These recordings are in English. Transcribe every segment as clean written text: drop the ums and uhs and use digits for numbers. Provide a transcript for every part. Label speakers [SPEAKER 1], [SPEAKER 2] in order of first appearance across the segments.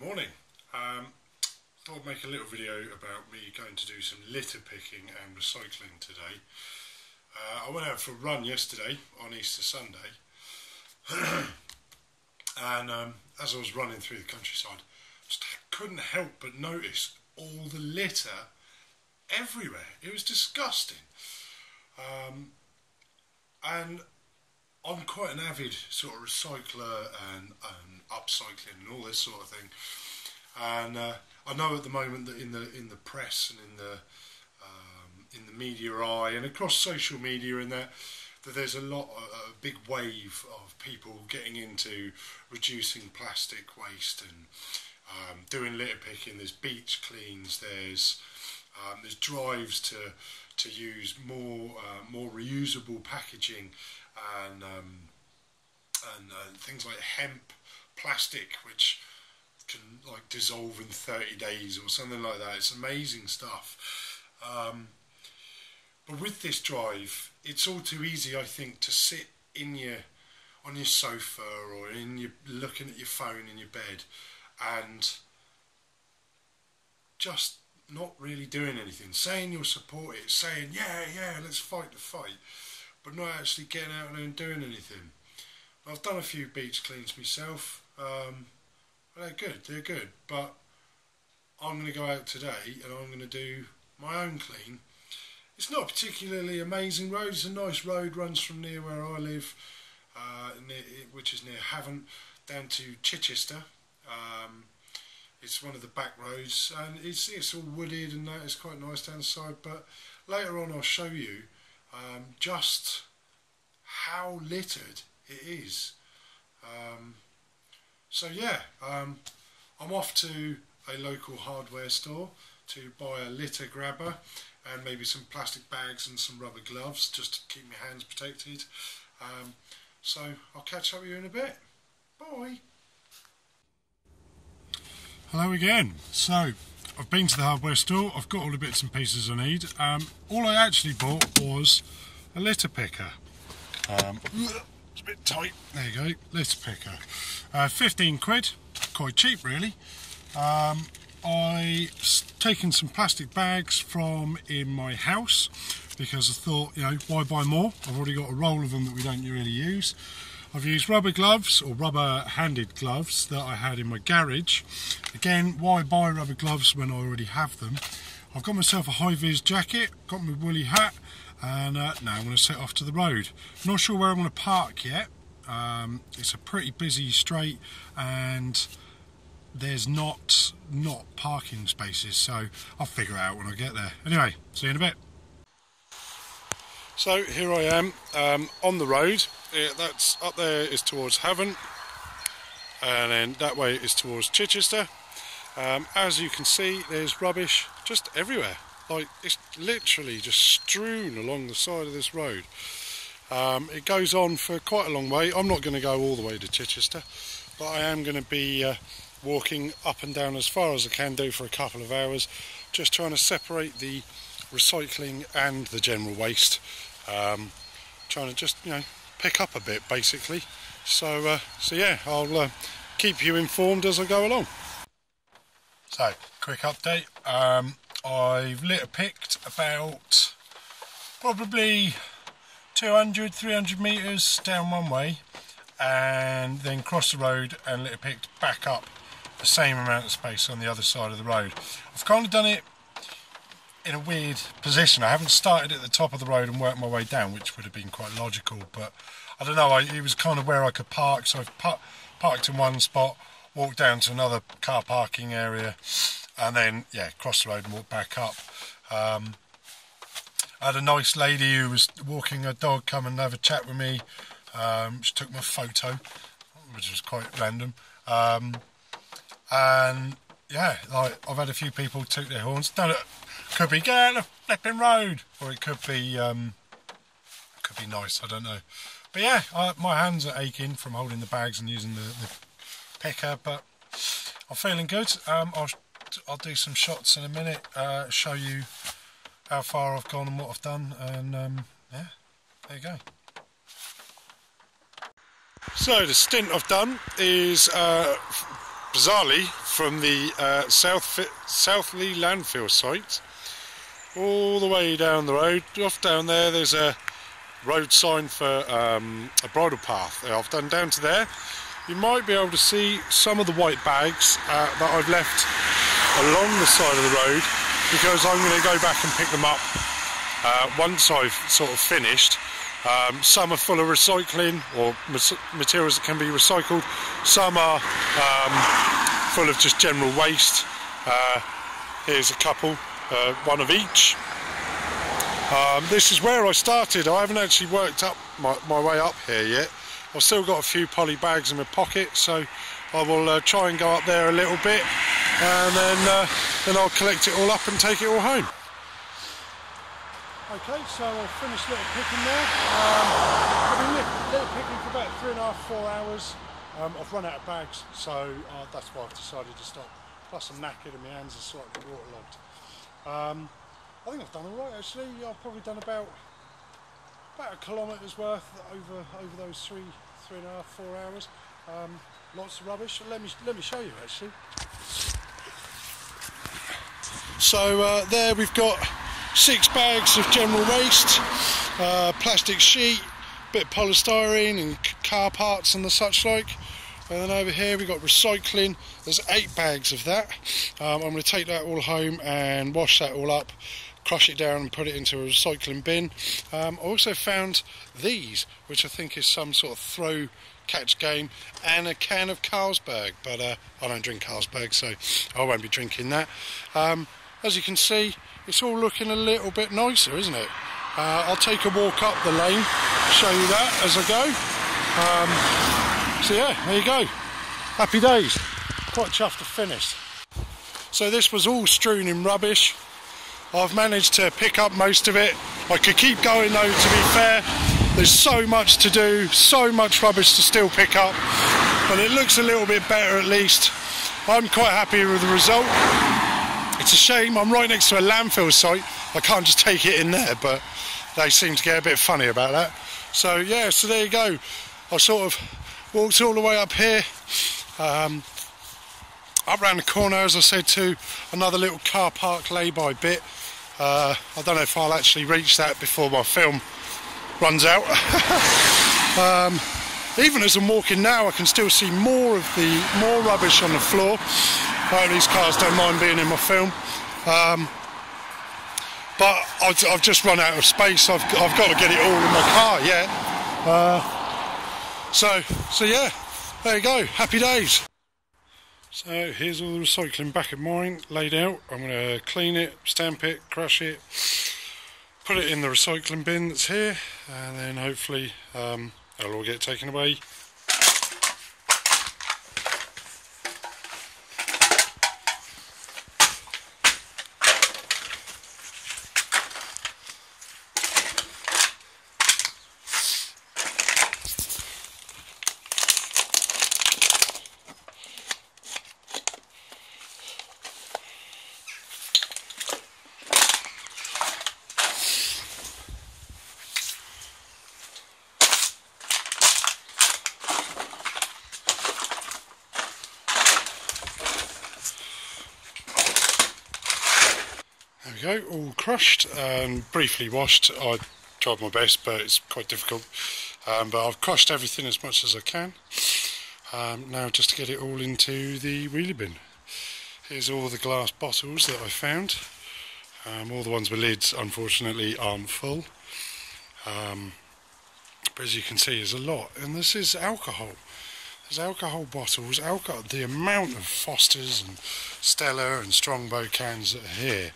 [SPEAKER 1] Morning. Thought I'd make a little video about me going to do some litter picking and recycling today. I went out for a run yesterday on Easter Sunday and as I was running through the countryside, just couldn't help but notice all the litter everywhere. It was disgusting. And I'm quite an avid sort of recycler and upcycling and all this sort of thing. And I know at the moment that in the press and in the media eye and across social media and that there's a big wave of people getting into reducing plastic waste and doing litter picking. There's beach cleans. There's drives to use more reusable packaging and things like hemp plastic, which can like dissolve in 30 days or something like that. It's amazing stuff. But with this drive, it's all too easy, I think, to sit on your sofa or looking at your phone in your bed and just not really doing anything, saying you'll support it, saying yeah, let's fight the fight, but not actually getting out there and doing anything. I've done a few beach cleans myself. They're good, but I'm going to go out today and I'm going to do my own clean. It's not a particularly amazing road. It's a nice road, runs from near where I live, which is near Havant, down to Chichester. It's one of the back roads, and it's all wooded and that. It's quite nice down the side. But later on, I'll show you just how littered it is. So yeah, I'm off to a local hardware store to buy a litter grabber and maybe some plastic bags and some rubber gloves just to keep my hands protected. So I'll catch up with you in a bit. Bye. Hello again. So I've been to the hardware store. I've got all the bits and pieces I need. All I actually bought was a litter picker. It's a bit tight. There you go, litter picker. 15 quid, quite cheap really. I've taken some plastic bags from in my house because I thought, why buy more? I've already got a roll of them that we don't really use. I've used rubber gloves or rubber handed gloves that I had in my garage. Again, why buy rubber gloves when I already have them? I've got myself a high-vis jacket, got my woolly hat, and now I'm going to set off to the road. Not sure where I'm going to park yet. It's a pretty busy straight and there's not parking spaces, so I'll figure it out when I get there. Anyway, see you in a bit. So here I am on the road. That's up there is towards Havant, and then that way is towards Chichester. As you can see, there's rubbish just everywhere. Like, it's literally just strewn along the side of this road. It goes on for quite a long way. I'm not going to go all the way to Chichester, but I am going to be walking up and down as far as I can do for a couple of hours, just trying to separate the recycling and the general waste. Trying to just, pick up a bit basically. So yeah, I'll keep you informed as I go along. So, quick update. I've litter picked about probably 200-300 metres down one way and then crossed the road and litter picked back up the same amount of space on the other side of the road. I've kind of done it in a weird position. I haven't started at the top of the road and worked my way down, which would have been quite logical, but I don't know, it was kind of where I could park, so I've parked in one spot, walked down to another car parking area, and then crossed the road and walked back up. I had a nice lady who was walking her dog come and have a chat with me. She took my photo, which was quite random. And yeah, I've had a few people toot their horns. Could be get out of the flipping road, or it could be nice. I don't know. But yeah, my hands are aching from holding the bags and using the picker, but I'm feeling good. I'll do some shots in a minute, show you how far I've gone and what I've done, and yeah, there you go. So the stint I've done is bizarrely from the Southley landfill site all the way down the road. Off down there's a road sign for a bridle path that I've done down to there. You might be able to see some of the white bags that I've left along the side of the road, because I'm going to go back and pick them up once I've sort of finished. Some are full of recycling or materials that can be recycled. Some are full of just general waste. Here's a couple, one of each. This is where I started. I haven't actually worked up my way up here yet. I've still got a few poly bags in my pocket, so I will try and go up there a little bit, and then I'll collect it all up and take it all home. Okay, so I've finished little picking now. I've been little picking for about 3.5–4 hours. I've run out of bags, so that's why I've decided to stop. Plus I'm knackered and my hands are slightly waterlogged. I think I've done all right actually. I've probably done about a kilometre's worth over those 3.5–4 hours. Lots of rubbish. Let me show you actually. So there we've got 6 bags of general waste, plastic sheet, bit of polystyrene and car parts and the such like. And then over here we've got recycling. There's 8 bags of that. I'm going to take that all home and wash that all up, crush it down and put it into a recycling bin. I also found these, which I think is some sort of throw catch game, and a can of Carlsberg, but I don't drink Carlsberg, so I won't be drinking that. As you can see, it's all looking a little bit nicer, isn't it? I'll take a walk up the lane, show you that as I go. So yeah, there you go. Happy days. Quite chuffed to finish. So this was all strewn in rubbish. I've managed to pick up most of it. I could keep going though, to be fair. There's so much to do, so much rubbish to still pick up, but it looks a little bit better at least. I'm quite happy with the result. It's a shame, I'm right next to a landfill site. I can't just take it in there, but they seem to get a bit funny about that. So yeah, so there you go. I sort of walked all the way up here, up round the corner, as I said, to another little car park lay-by bit. I don't know if I'll actually reach that before my film runs out. Even as I'm walking now, I can still see more rubbish on the floor. These cars don't mind being in my film, but I've just run out of space. I've got to get it all in my car. So yeah, there you go. Happy days. So here's all the recycling back at mine laid out. I'm going to clean it, stamp it, crush it, put it in the recycling bin that's here, and then hopefully it'll all get taken away. There we go, all crushed and briefly washed. I tried my best, but it's quite difficult. But I've crushed everything as much as I can. Now just to get it all into the wheelie bin. Here's all the glass bottles that I found. All the ones with lids, unfortunately, aren't full. But as you can see, there's a lot. And this is alcohol. There's alcohol bottles, the amount of Fosters and Stella and Strongbow cans that are here.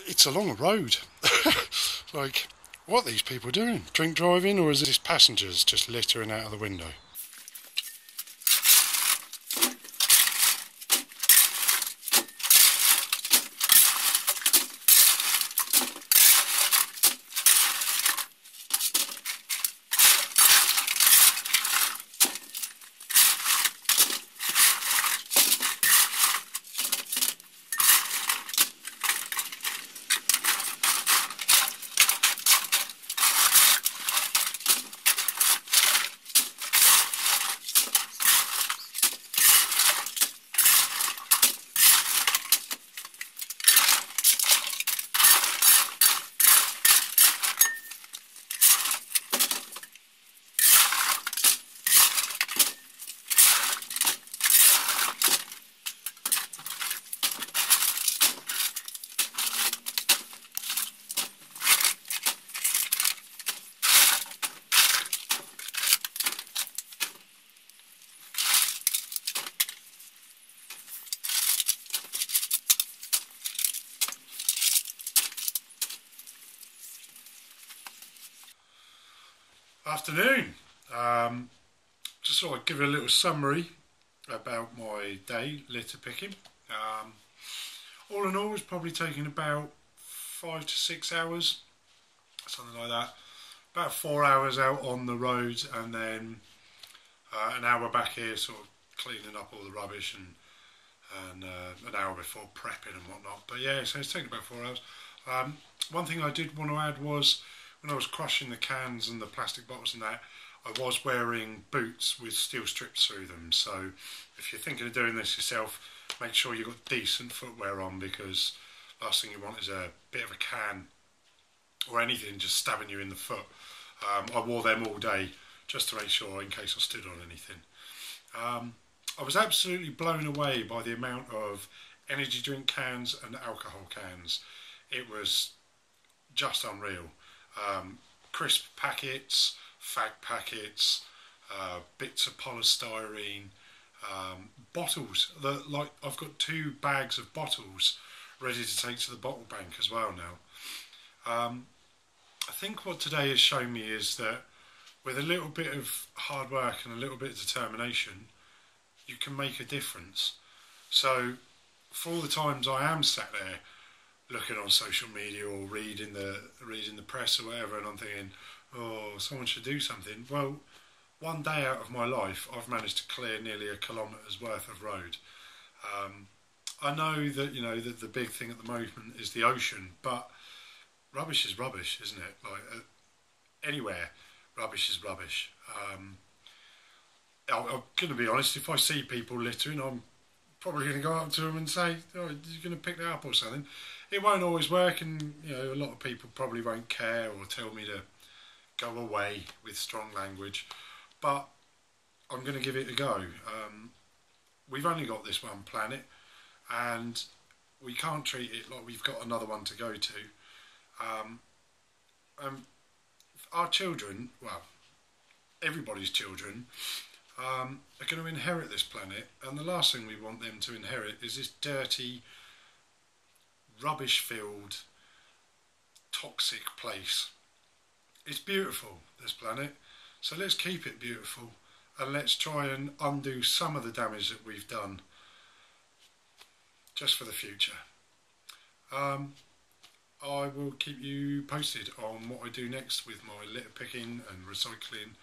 [SPEAKER 1] It's a long road. Like, what are these people doing? Drink driving, or is this passengers just littering out of the window? Afternoon. Just thought I'd give you a little summary about my day litter picking. All in all, it's probably taken about 5 to 6 hours, something like that. About 4 hours out on the roads, and then an hour back here, sort of cleaning up all the rubbish, and an hour before prepping and whatnot. But yeah, so it's taken about 4 hours. One thing I did want to add was, when I was crushing the cans and the plastic bottles and that, I was wearing boots with steel strips through them. So if you're thinking of doing this yourself, make sure you've got decent footwear on, because last thing you want is a bit of a can or anything just stabbing you in the foot. I wore them all day just to make sure, in case I stood on anything. I was absolutely blown away by the amount of energy drink cans and alcohol cans. It was just unreal. Crisp packets, fag packets, bits of polystyrene, bottles. I've got 2 bags of bottles ready to take to the bottle bank as well now. I think what today has shown me is that with a little bit of hard work and a little bit of determination, you can make a difference. So for all the times I am sat there looking on social media or reading the press or whatever, and I'm thinking, oh, someone should do something. Well, one day out of my life, I've managed to clear nearly 1 kilometre's worth of road. I know that, that the big thing at the moment is the ocean, but rubbish is rubbish, isn't it? Like anywhere, rubbish is rubbish. I'm going to be honest. If I see people littering, I'm probably going to go up to them and say, "Oh, you're going to pick that up or something." It won't always work, and a lot of people probably won't care or tell me to go away with strong language. But I'm going to give it a go. We've only got this one planet, and we can't treat it like we've got another one to go to. Our children, well, everybody's children, are going to inherit this planet, and the last thing we want them to inherit is this dirty, rubbish-filled, toxic place. It's beautiful, this planet, so let's keep it beautiful, and let's try and undo some of the damage that we've done, just for the future. I will keep you posted on what I do next with my litter picking and recycling.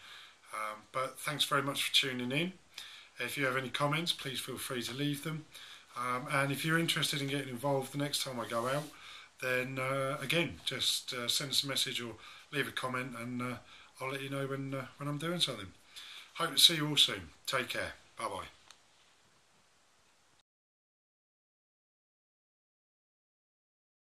[SPEAKER 1] But thanks very much for tuning in. If you have any comments, please feel free to leave them. And if you're interested in getting involved the next time I go out, then again, just send us a message or leave a comment, and I'll let you know when I'm doing something. Hope to see you all soon. Take care. Bye bye.